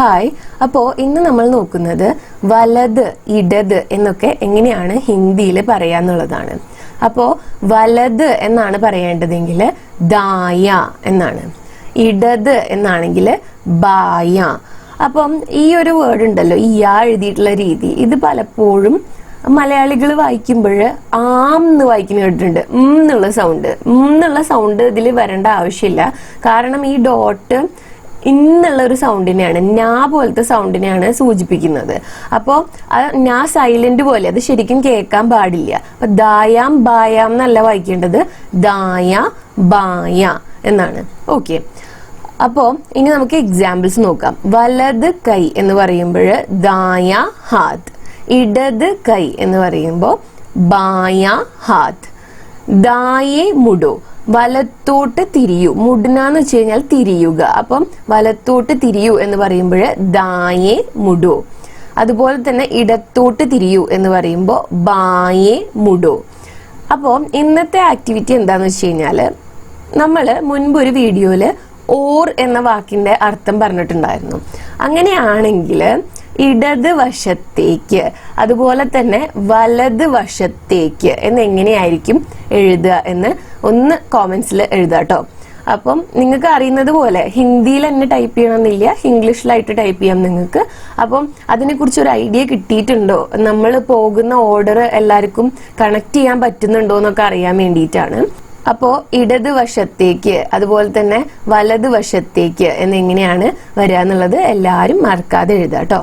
Hi, അപ്പോൾ ഇന്ന് നമ്മൾ നോക്കുന്നത് വലത്, ഇടത് എന്നൊക്കെ എങ്ങനെയാണ് ഹിന്ദിയിൽ പറയാന്നുള്ളതാണ്. അപ്പോൾ വലത് എന്നാണ് പറയേണ്ടതെങ്കിൽ ദായ എന്നാണ്, ഇടത് എന്നാണെങ്കിൽ ബായ. അപ്പം ഈ ഒരു വേർഡ് ഉണ്ടല്ലോ, ഈ യാ എഴുതിയിട്ടുള്ള രീതി, ഇത് പലപ്പോഴും മലയാളികൾ വായിക്കുമ്പോൾ ആം എന്ന് വായിക്കുന്ന കേട്ടിട്ടുണ്ട്. എന്നുള്ള സൗണ്ട് ഇതിൽ വരേണ്ട ആവശ്യമില്ല. കാരണം ഈ ഡോട്ട് ഇന്നുള്ള ഒരു സൗണ്ടിനെയാണ്, ഞാ പോലത്തെ സൗണ്ടിനെയാണ് സൂചിപ്പിക്കുന്നത്. അപ്പോൾ ഞാ സൈലന്റ് പോലെ, അത് ശരിക്കും കേൾക്കാൻ പാടില്ല. അപ്പൊ ദായാം ബായാം എന്നല്ല വായിക്കേണ്ടത്, ദായ ബായ എന്നാണ്. ഓക്കെ, അപ്പോ ഇനി നമുക്ക് എക്സാമ്പിൾസ് നോക്കാം. വലത് കൈ എന്ന് പറയുമ്പോൾ ദായ ഹാത്ത്, ഇടത് കൈ എന്ന് പറയുമ്പോൾ ബായ ഹാത്ത്. ദായേ മുഡോ, വലത്തോട്ട് തിരിയൂ. മുഡ്നാന്ന് വെച്ച് കഴിഞ്ഞാൽ തിരിയുക. അപ്പം വലത്തോട്ട് തിരിയൂ എന്ന് പറയുമ്പോൾ ദായേ മുഡോ. അതുപോലെ തന്നെ ഇടത്തോട്ട് തിരിയൂ എന്ന് പറയുമ്പോൾ ബായേ മുഡോ. അപ്പോൾ ഇന്നത്തെ ആക്ടിവിറ്റി എന്താന്ന് വെച്ച് കഴിഞ്ഞാൽ, നമ്മൾ മുൻപൊരു വീഡിയോയിൽ ഓർ എന്ന വാക്കിന്റെ അർത്ഥം പറഞ്ഞിട്ടുണ്ടായിരുന്നു. അങ്ങനെയാണെങ്കിൽ ഇടത് വശത്തേക്ക്, അതുപോലെ തന്നെ വലത് വശത്തേക്ക് എന്നെങ്ങനെയായിരിക്കും എഴുതുക എന്ന് ഒന്ന് കോമെന്റ്സിൽ എഴുതാട്ടോ. അപ്പം നിങ്ങൾക്ക് അറിയുന്നത് പോലെ ഹിന്ദിയിൽ തന്നെ ടൈപ്പ് ചെയ്യണമെന്നില്ല, ഇംഗ്ലീഷിലായിട്ട് ടൈപ്പ് ചെയ്യാം നിങ്ങൾക്ക്. അപ്പം അതിനെക്കുറിച്ച് ഒരു ഐഡിയ കിട്ടിയിട്ടുണ്ടോ, നമ്മൾ പോകുന്ന ഓർഡർ എല്ലാവർക്കും കണക്ട് ചെയ്യാൻ പറ്റുന്നുണ്ടോ എന്നൊക്കെ അറിയാൻ വേണ്ടിയിട്ടാണ്. അപ്പോൾ ഇടത് വശത്തേക്ക് അതുപോലെ തന്നെ വലത് വശത്തേക്ക് എന്നെങ്ങനെയാണ് വരിക എന്നുള്ളത് എല്ലാവരും മറക്കാതെ എഴുതാട്ടോ.